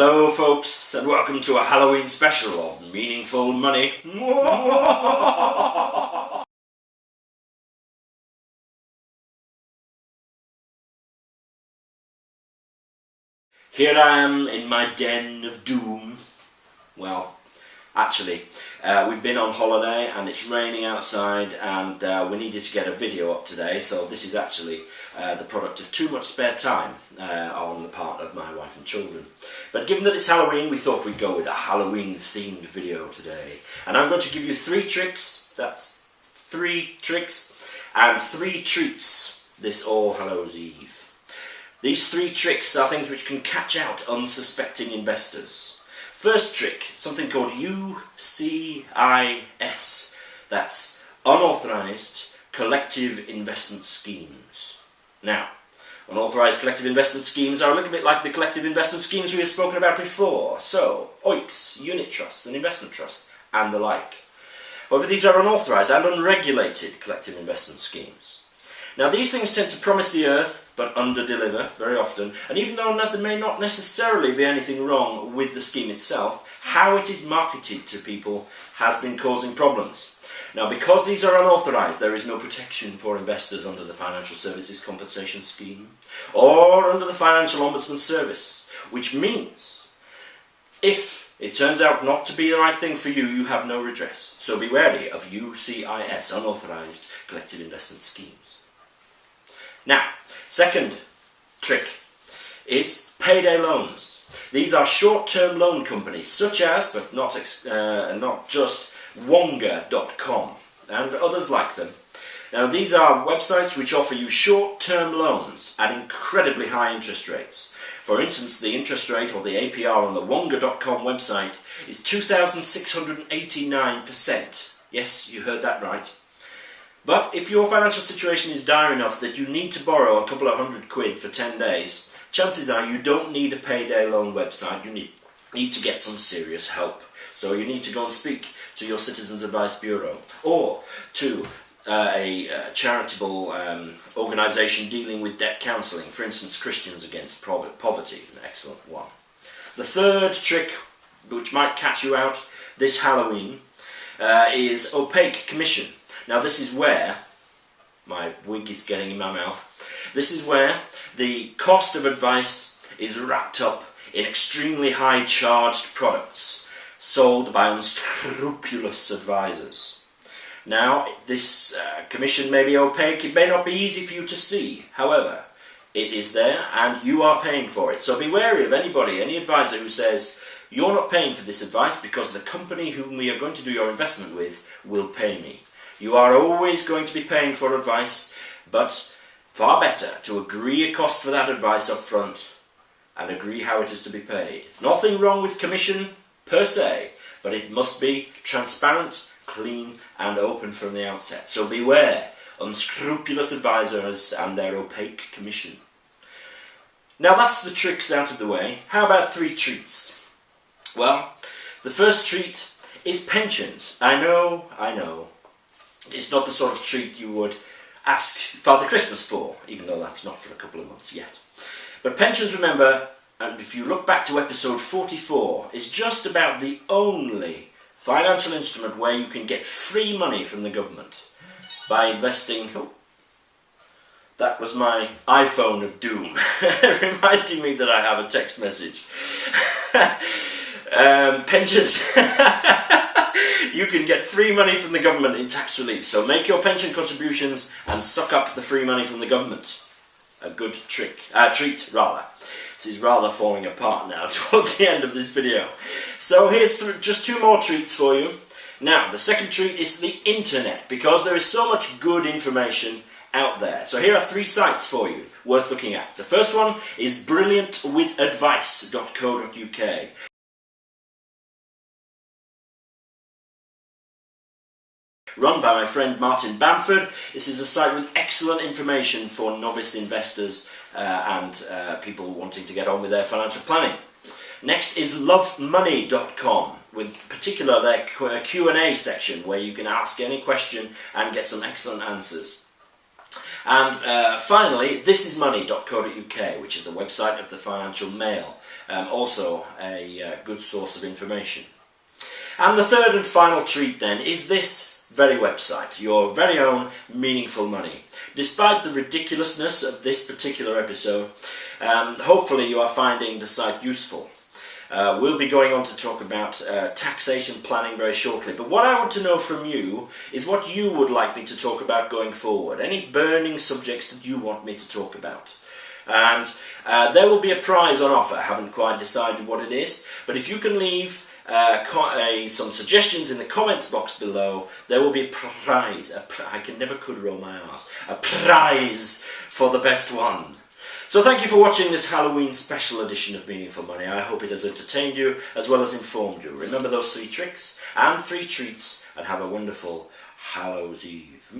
Hello folks, and welcome to a Halloween special of Meaningful Money. Here I am in my den of doom. Well, actually, we've been on holiday and it's raining outside, and we needed to get a video up today, so this is actually the product of too much spare time on the part of my wife and children. But given that it's Halloween, we thought we'd go with a Halloween themed video today. And I'm going to give you 3 tricks, that's 3 tricks, and 3 treats this All Hallows Eve. These 3 tricks are things which can catch out unsuspecting investors. First trick, something called UCIS, that's Unauthorized Collective Investment Schemes. Now, unauthorized collective investment schemes are a little bit like the collective investment schemes we have spoken about before, so OICs, unit trusts, and investment trusts, and the like. However, these are unauthorized and unregulated collective investment schemes. Now, these things tend to promise the earth, but under-deliver very often, and even though there may not necessarily be anything wrong with the scheme itself, how it is marketed to people has been causing problems. Now, because these are unauthorized, there is no protection for investors under the Financial Services Compensation Scheme or under the Financial Ombudsman Service, which means if it turns out not to be the right thing for you, you have no redress. So be wary of UCIS, Unauthorized Collective Investment Schemes. Now, second trick is payday loans. These are short-term loan companies such as, but not just, Wonga.com and others like them. Now, these are websites which offer you short-term loans at incredibly high interest rates. For instance, the interest rate, or the APR, on the Wonga.com website is 2,689%. Yes, you heard that right. But if your financial situation is dire enough that you need to borrow a couple of £100 for 10 days, chances are you don't need a payday loan website. You need to get some serious help. So you need to go and speak to your Citizens Advice Bureau, or to a charitable organisation dealing with debt counselling, for instance Christians Against Poverty, an excellent one. The third trick, which might catch you out this Halloween, is opaque commission. Now, this is where, my wig is getting in my mouth, this is where the cost of advice is wrapped up in extremely high charged products sold by unscrupulous advisors. Now, this commission may be opaque, it may not be easy for you to see, however, it is there and you are paying for it. So be wary of any advisor who says, you're not paying for this advice because the company whom we are going to do your investment with will pay me. You are always going to be paying for advice, but far better to agree a cost for that advice up front and agree how it is to be paid. Nothing wrong with commission per se, but it must be transparent, clean and open from the outset. So beware unscrupulous advisors and their opaque commission. Now that's the tricks out of the way. How about 3 treats? Well, the first treat is pensions. I know. It's not the sort of treat you would ask Father Christmas for, even though that's not for a couple of months yet. But pensions, remember, and if you look back to episode 44, is just about the only financial instrument where you can get free money from the government by investing. Oh, that was my iPhone of doom, reminding me that I have a text message. Pensions. You can get free money from the government in tax relief, so make your pension contributions and suck up the free money from the government. A good treat. This is rather falling apart now towards the end of this video. So here's just 2 more treats for you. Now, the second treat is the internet, because there is so much good information out there. So here are 3 sites for you worth looking at. The first one is brilliantwithadvice.co.uk. Run by my friend Martin Bamford. This is a site with excellent information for novice investors and people wanting to get on with their financial planning. Next is lovemoney.com, with particular their Q&A section where you can ask any question and get some excellent answers. And finally, thisismoney.co.uk, which is the website of the Financial Mail. Also a good source of information. And the third and final treat then is this very website, your very own Meaningful Money. Despite the ridiculousness of this particular episode, hopefully you are finding the site useful. We'll be going on to talk about taxation planning very shortly, but what I want to know from you is what you would like me to talk about going forward, any burning subjects that you want me to talk about. And there will be a prize on offer. I haven't quite decided what it is, but if you can leave some suggestions in the comments box below, there will be a prize. I could roll my arse. A prize for the best one. So thank you for watching this Halloween special edition of Meaningful Money. I hope it has entertained you as well as informed you. Remember those 3 tricks and 3 treats, and have a wonderful Hallows Eve.